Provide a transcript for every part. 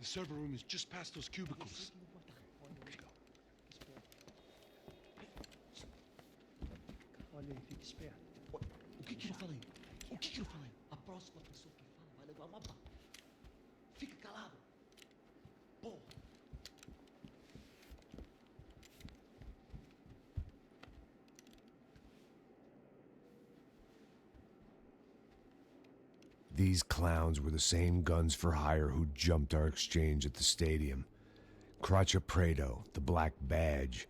server room is just past those cubicles. Let's go. Olha aí, fique esperto. O que eu falei? O que eu falei? A próxima pessoa que fala vai levar uma bala. Fica calado. Porra. These clowns were the same guns for hire who jumped our exchange at the stadium. Crotcha Prado, the Black Badge,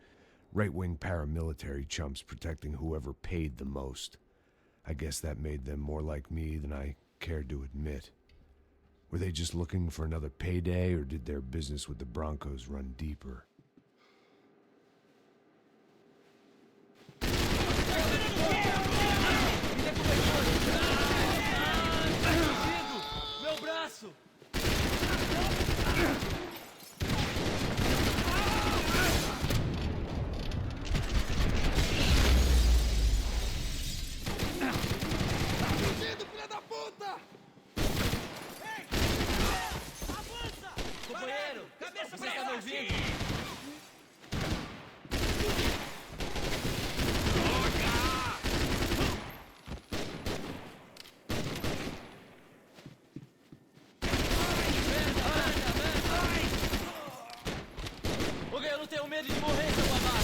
right-wing paramilitary chumps protecting whoever paid the most. I guess that made them more like me than I cared to admit. Were they just looking for another payday, or did their business with the Brancos run deeper? Meu braço! Fugido, filha da puta! Ei! Avança! Companheiro, cabeça pra cá, meu ouvido! Eu não tenho medo de morrer, seu babaca!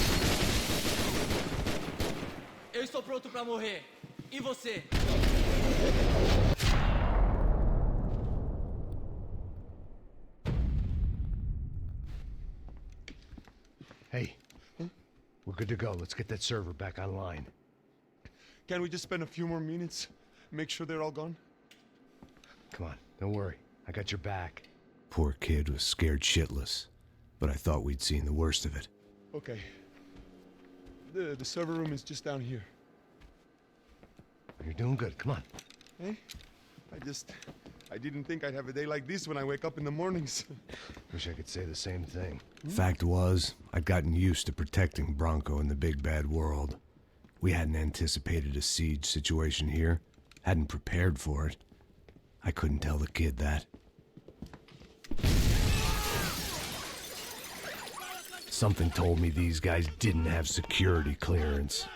Eu estou pronto pra morrer. E você? Hey, we're good to go. Let's get that server back online. Can't we just spend a few more minutes? Make sure they're all gone? Come on, don't worry. I got your back. Poor kid was scared shitless, but I thought we'd seen the worst of it. Okay. The server room is just down here. You're doing good. Come on. Hey? I didn't think I'd have a day like this when I wake up in the mornings. Wish I could say the same thing. Fact was, I'd gotten used to protecting Branco in the big bad world. We hadn't anticipated a siege situation here, hadn't prepared for it. I couldn't tell the kid that. Something told me these guys didn't have security clearance.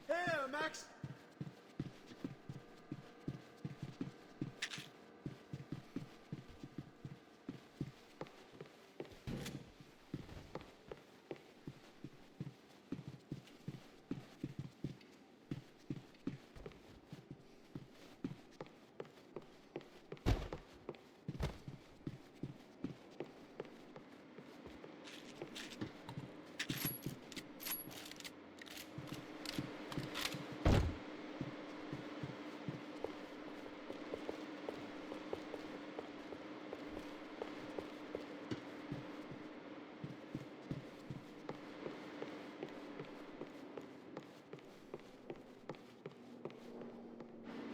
Hey, Max!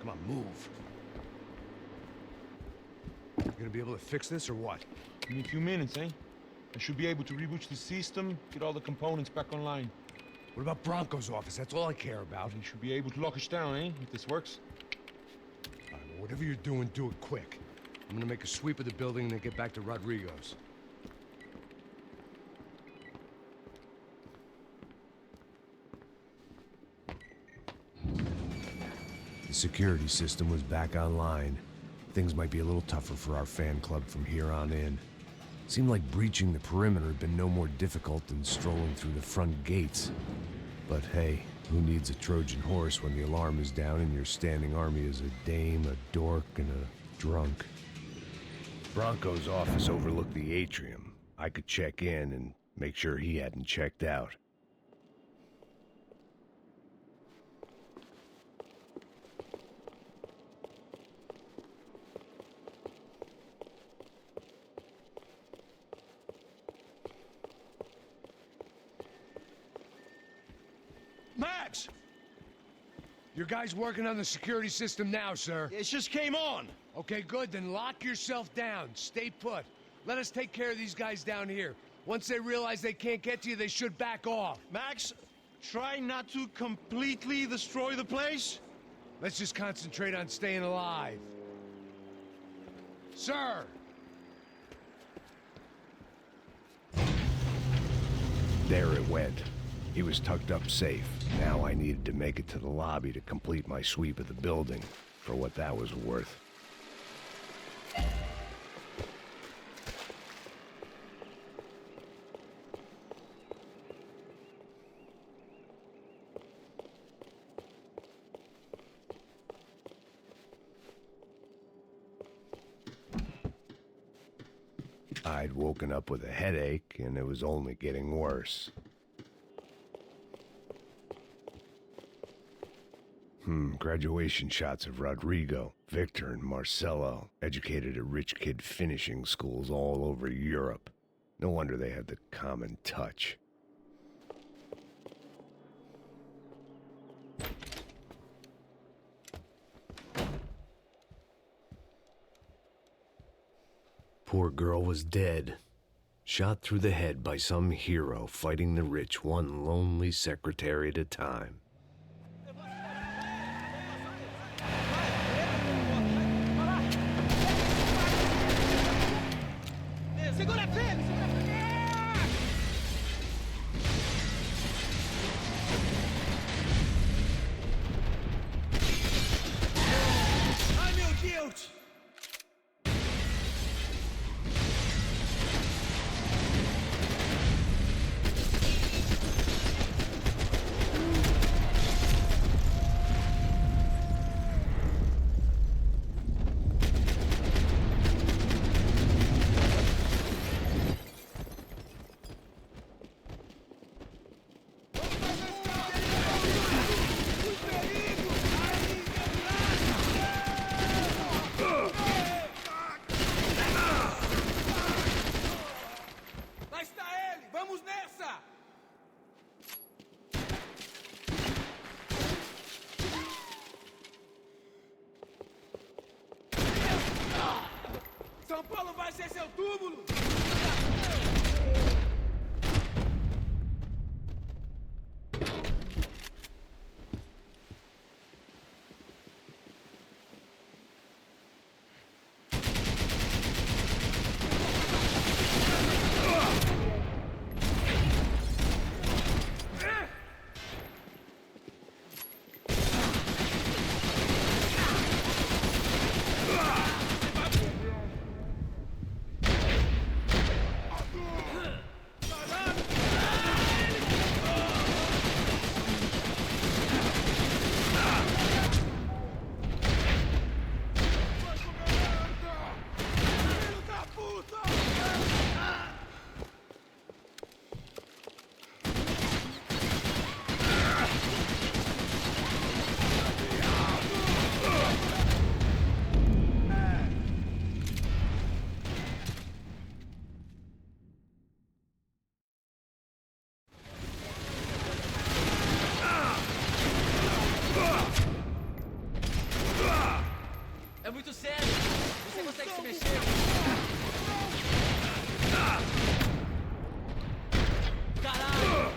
Come on, move. You gonna be able to fix this or what? Give me a few minutes, eh? I should be able to reboot the system, get all the components back online. What about Branco's office? That's all I care about. You should be able to lock us down, eh? If this works. All right, well, whatever you're doing, do it quick. I'm gonna make a sweep of the building and then get back to Rodrigo's. The security system was back online. Things might be a little tougher for our fan club from here on in. Seemed like breaching the perimeter had been no more difficult than strolling through the front gates. But hey, who needs a Trojan horse when the alarm is down and your standing army is a dame, a dork, and a drunk? Bronco's office overlooked the atrium. I could check in and make sure he hadn't checked out. Max! Your guys working on the security system now, sir. It just came on. Okay, good. Then lock yourself down. Stay put. Let us take care of these guys down here. Once they realize they can't get to you, they should back off. Max, try not to completely destroy the place. Let's just concentrate on staying alive. Sir! There it went. He was tucked up safe. Now I needed to make it to the lobby to complete my sweep of the building, for what that was worth. I'd woken up with a headache, and it was only getting worse. Graduation shots of Rodrigo, Victor, and Marcelo, educated at rich kid finishing schools all over Europe. No wonder they had the common touch. Poor girl was dead. Shot through the head by some hero fighting the rich one lonely secretary at a time. Segura firme! Ai, meu Deus! São Paulo vai ser seu túmulo! consegue se mexer. Caralho!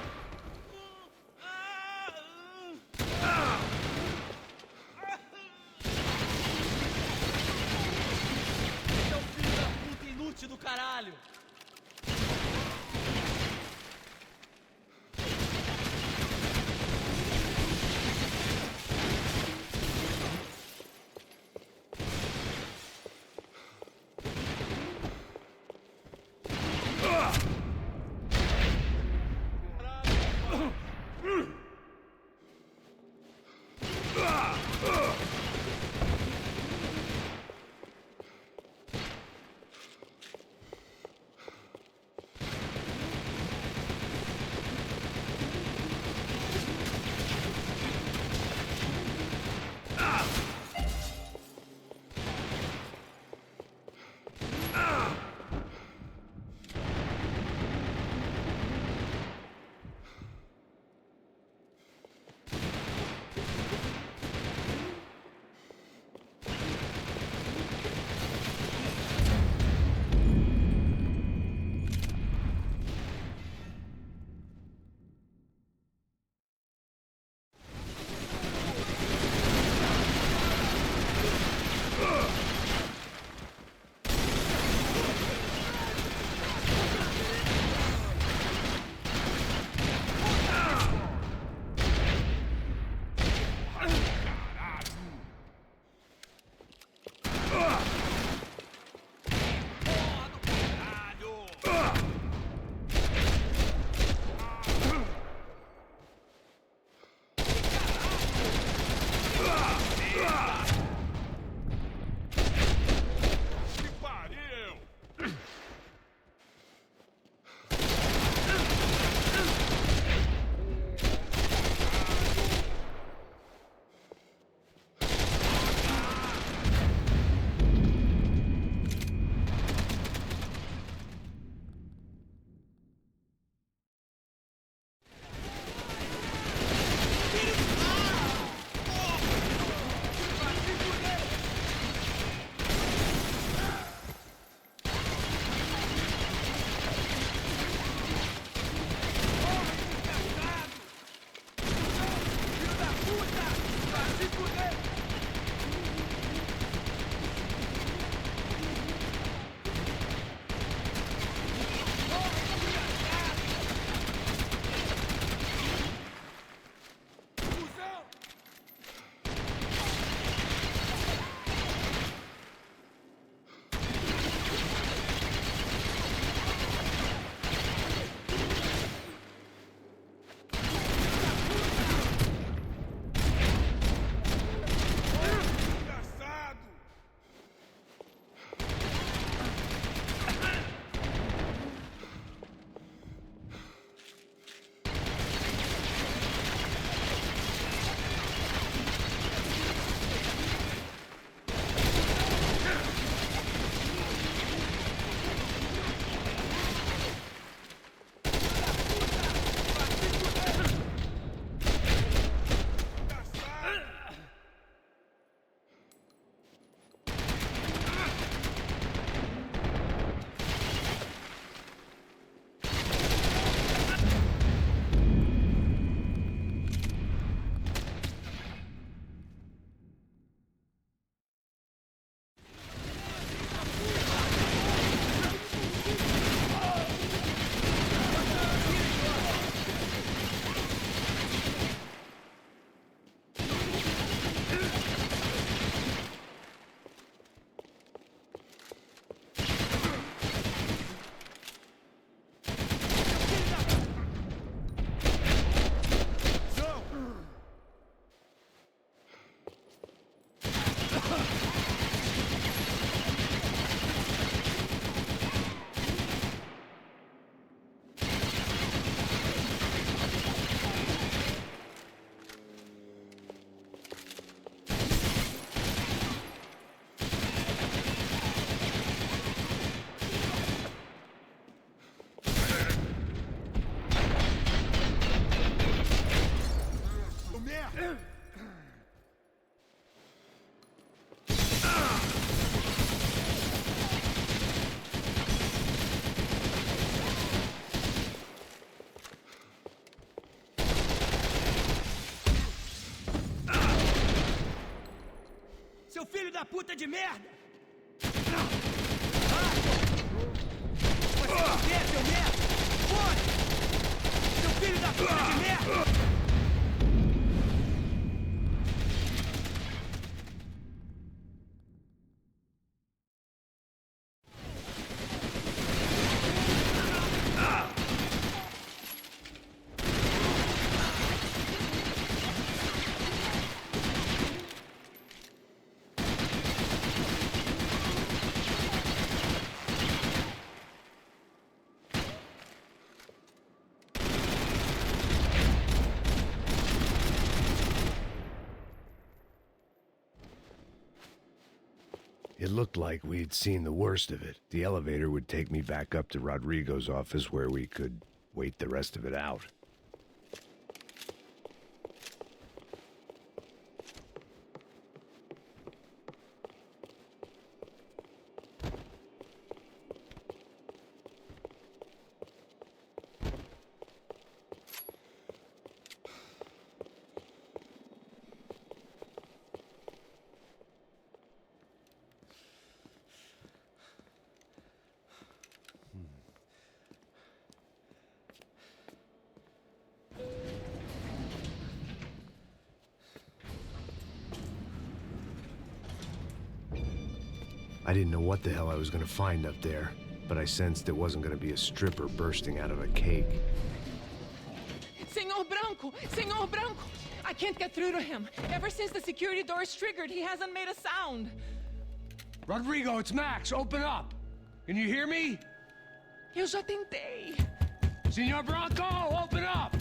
Esse é o filho da puta inútil do caralho! seu filho da puta de merda! Você não quer, seu merda? Foda! Seu filho da puta de merda! It looked like we'd seen the worst of it. The elevator would take me back up to Rodrigo's office where we could wait the rest of it out. I didn't know what the hell I was gonna find up there, but I sensed it wasn't gonna be a stripper bursting out of a cake. Senor Branco! Senor Branco! I can't get through to him. Ever since the security door is triggered, he hasn't made a sound. Rodrigo, it's Max. Open up. Can you hear me? Eu já tentei. Senor Branco, open up!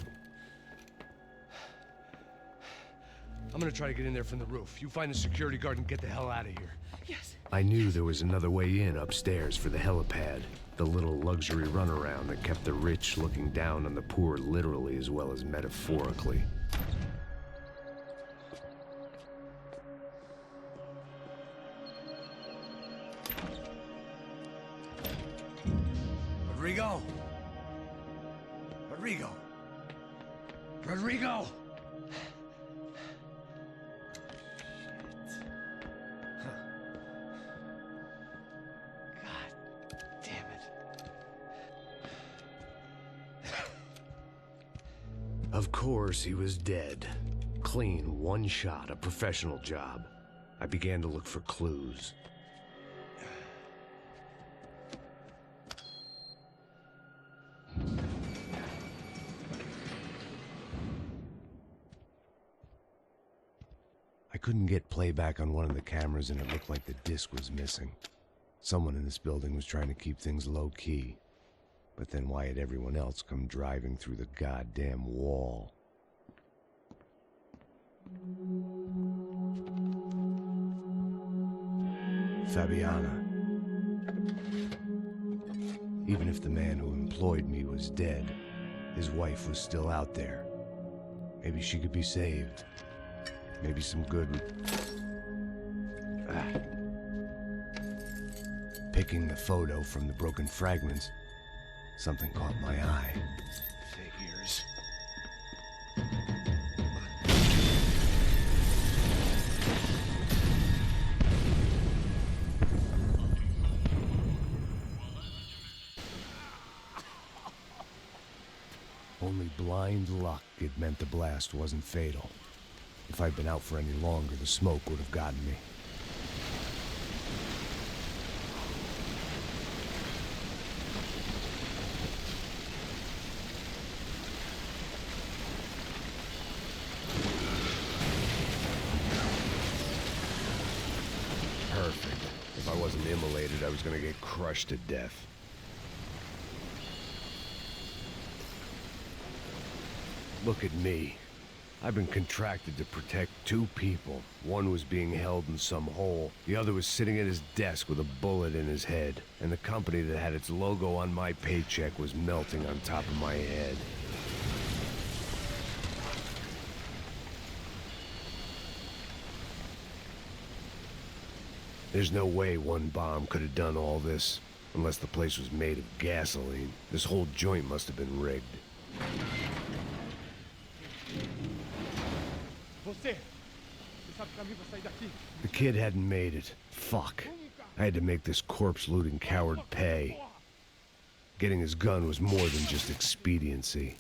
I'm gonna try to get in there from the roof. You find the security guard and get the hell out of here. Yes. I knew there was another way in upstairs for the helipad, the little luxury runaround that kept the rich looking down on the poor literally as well as metaphorically. Rodrigo! Rodrigo! Rodrigo! Of course, he was dead. Clean, one shot, a professional job. I began to look for clues. I couldn't get playback on one of the cameras and it looked like the disc was missing. Someone in this building was trying to keep things low-key. But then why had everyone else come driving through the goddamn wall? Fabiana. Even if the man who employed me was dead, his wife was still out there. Maybe she could be saved. Maybe some good... Picking the photo from the broken fragments, something caught my eye. Figures. Only blind luck it meant the blast wasn't fatal. If I'd been out for any longer, the smoke would have gotten me. Perfect. If I wasn't immolated, I was gonna get crushed to death. Look at me. I've been contracted to protect two people. One was being held in some hole. The other was sitting at his desk with a bullet in his head. And the company that had its logo on my paycheck was melting on top of my head. There's no way one bomb could have done all this. Unless the place was made of gasoline. This whole joint must have been rigged. Você The kid hadn't made it. Fuck. I had to make this corpse-looting coward pay. Getting his gun was more than just expediency.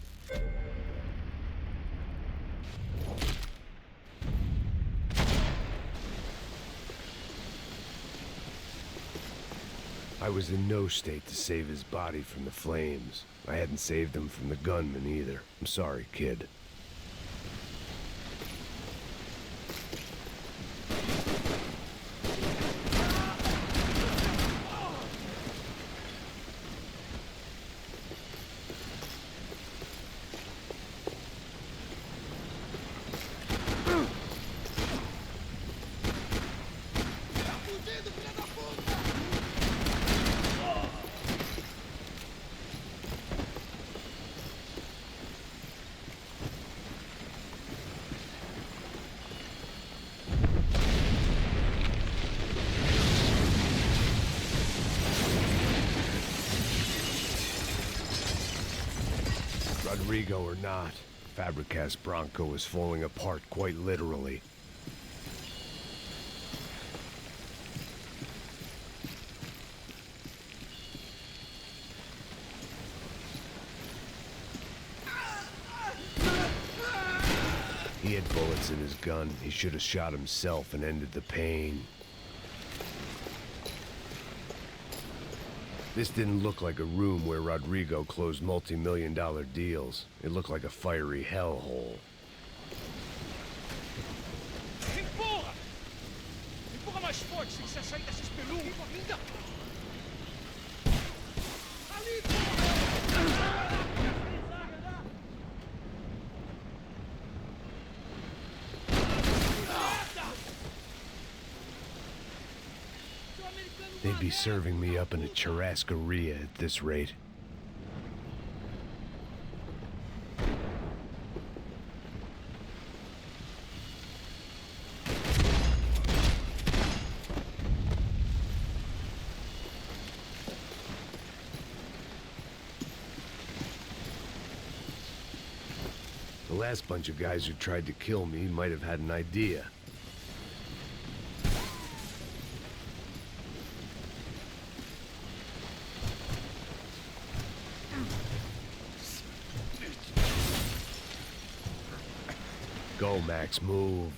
I was in no state to save his body from the flames. I hadn't saved him from the gunman either. I'm sorry, kid. Rodrigo or not, Fabricas Branco is falling apart quite literally. He had bullets in his gun. He should have shot himself and ended the pain. This didn't look like a room where Rodrigo closed multi-million-dollar deals. It looked like a fiery hellhole. Empurra! Empurra mais forte, sem se sair dessa espelunca. Ainda! Ali! They'd be serving me up in a churrascaria at this rate. The last bunch of guys who tried to kill me might have had an idea. Go, Max, move.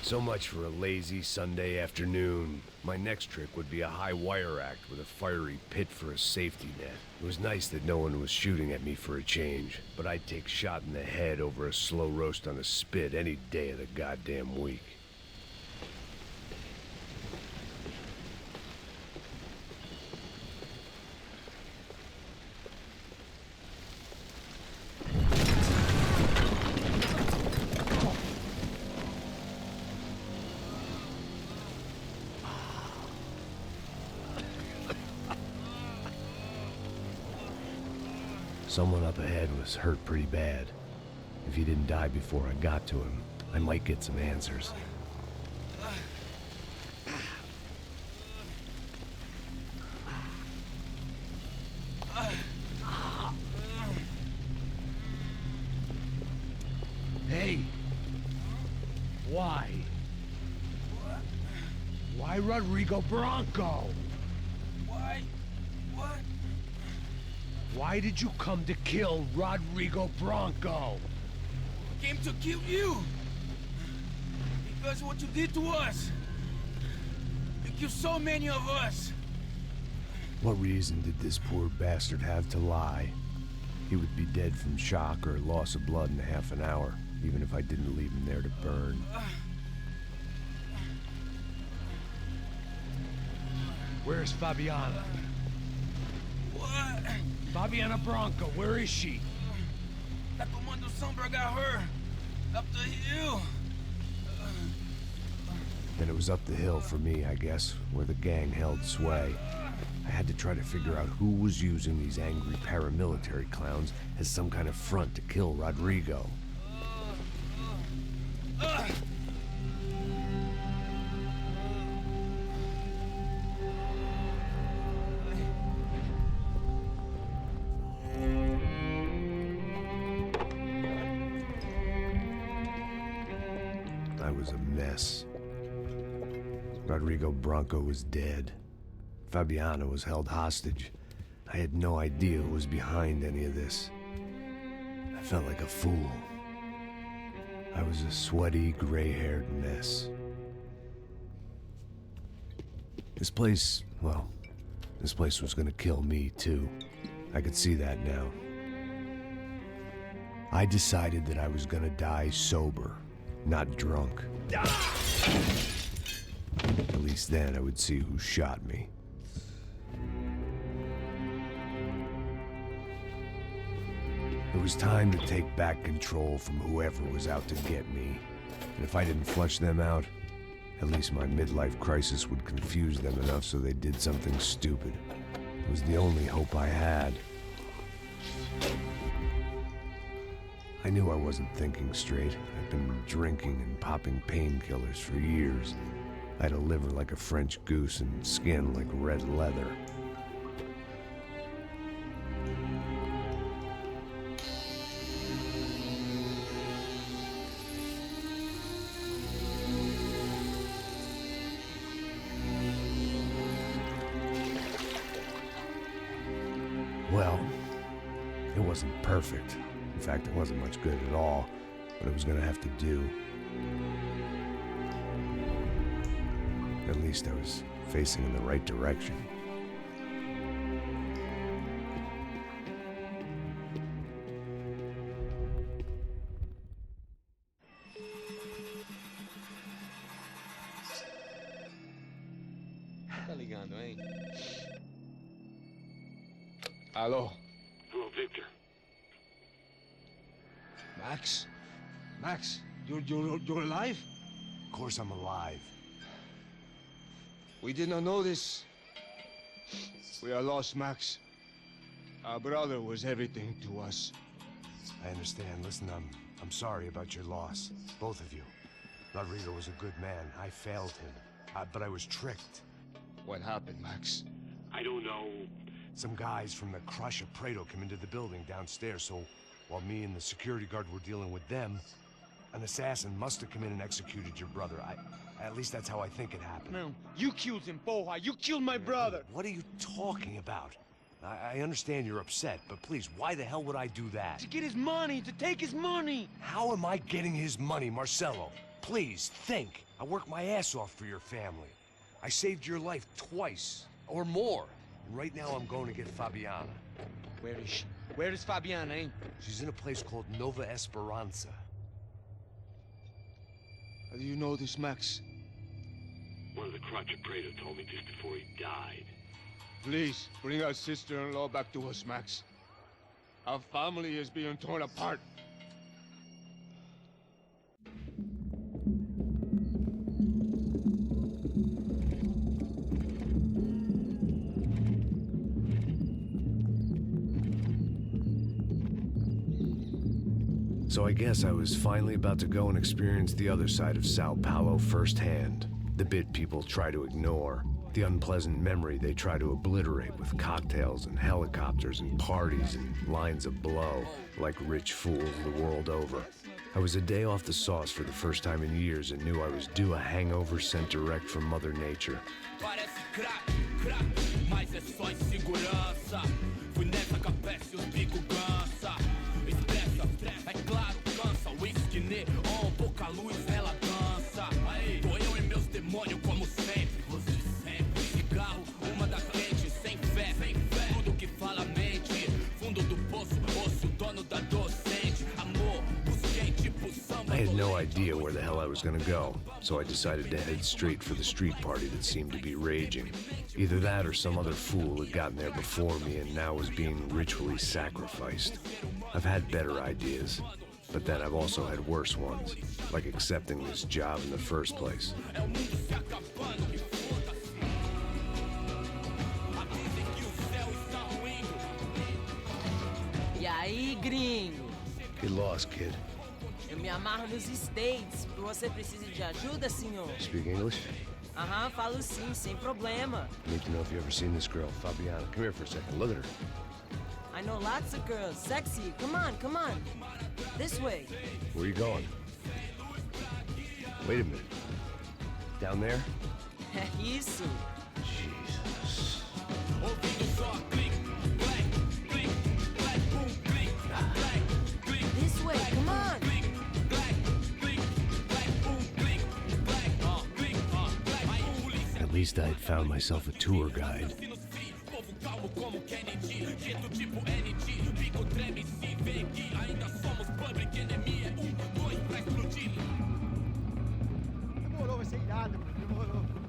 So much for a lazy Sunday afternoon. My next trick would be a high wire act with a fiery pit for a safety net. It was nice that no one was shooting at me for a change, but I'd take shot in the head over a slow roast on a spit any day of the goddamn week. Someone up ahead was hurt pretty bad. If he didn't die before I got to him, I might get some answers. Hey! Why? Why Rodrigo Branco? Why? What? Why did you come to kill Rodrigo Branco? Came to kill you! Because what you did to us! You killed so many of us! What reason did this poor bastard have to lie? He would be dead from shock or loss of blood in half an hour, even if I didn't leave him there to burn. Where's Fabiana? What? Fabiana Branco, where is she? That Comando Sombra got her! Up the hill! Then it was up the hill for me, I guess, where the gang held sway. I had to try to figure out who was using these angry paramilitary clowns as some kind of front to kill Rodrigo. I was a mess. Rodrigo Branco was dead. Fabiana was held hostage. I had no idea who was behind any of this. I felt like a fool. I was a sweaty, gray-haired mess. This place was gonna kill me, too. I could see that now. I decided that I was gonna die sober, not drunk. At least then I would see who shot me. It was time to take back control from whoever was out to get me. And if I didn't flush them out, at least my midlife crisis would confuse them enough so they did something stupid. It was the only hope I had. I knew I wasn't thinking straight. I'd been drinking and popping painkillers for years. I had a liver like a French goose and skin like red leather. Well, it wasn't perfect. In fact, it wasn't much good at all, but it was gonna have to do. At least I was facing in the right direction. Tá ligando, hein? Alô? Hello, Victor. Max? Max, you're alive? Of course I'm alive. We did not know this. We are lost, Max. Our brother was everything to us. I understand. Listen, I'm sorry about your loss. Both of you. Rodrigo was a good man. I failed him. But I was tricked. What happened, Max? I don't know. Some guys from the Crush of Prado came into the building downstairs, so while me and the security guard were dealing with them, an assassin must have come in and executed your brother. At least that's how I think it happened. No, you killed him, Porra. You killed my brother. What are you talking about? I understand you're upset, but please, why the hell would I do that? To get his money, to take his money. How am I getting his money, Marcelo? Please, think. I worked my ass off for your family. I saved your life twice, or more. And right now I'm going to get Fabiana. Where is she? Where is Fabiana, eh? She's in a place called Nova Esperanza. How do you know this, Max? One of the Crotch of Prado told me just before he died. Please, bring our sister-in-law back to us, Max. Our family is being torn apart. So I guess I was finally about to go and experience the other side of Sao Paulo firsthand. The bit people try to ignore. The unpleasant memory they try to obliterate with cocktails and helicopters and parties and lines of blow, like rich fools the world over. I was a day off the sauce for the first time in years and knew I was due a hangover sent direct from Mother Nature. Parece crack, crack, mas é só insegurança. Fui nessa capeste, os bico cansa. Estressa, é claro, cansa. Whisky, neon, pouca luz, ela dança. Tô eu e meus demônios como sempre. Você sempre. Cigarro, uma da frente, sem fé. Tudo que fala mente. Fundo do poço, osso, dono da docente. Amor, busquei tipo samba. I had no idea where the hell I was gonna go, so I decided to head straight for the street party that seemed to be raging. Either that or some other fool had gotten there before me and now was being ritually sacrificed. I've had better ideas, but then I've also had worse ones, like accepting this job in the first place. E aí, gringo? Get lost, kid. Eu me amarro nos States. Você precisa de ajuda, senhor? Speak English? Aham, falo sim, sem problema. Need to know if you've ever seen this girl, Fabiana. Come here for a second. Look at her. I know lots of girls. Sexy. Come on, come on. This way. Where are you going? Wait a minute. Down there? É isso. Jesus. Ouvindo só clique, black, clique, black, boom, clique, black, clique, This way, come on. clique, black, clique, black, boom, clique, black, clique, black. Aí polícia. At least I had found myself a tour guide. Povo calmo como Kennedy, jeito tipo ND, bico treme se vê que ainda somos public enemy, é 1, 2 pra explodir. Demorou, vai ser irado, mano. Demorou.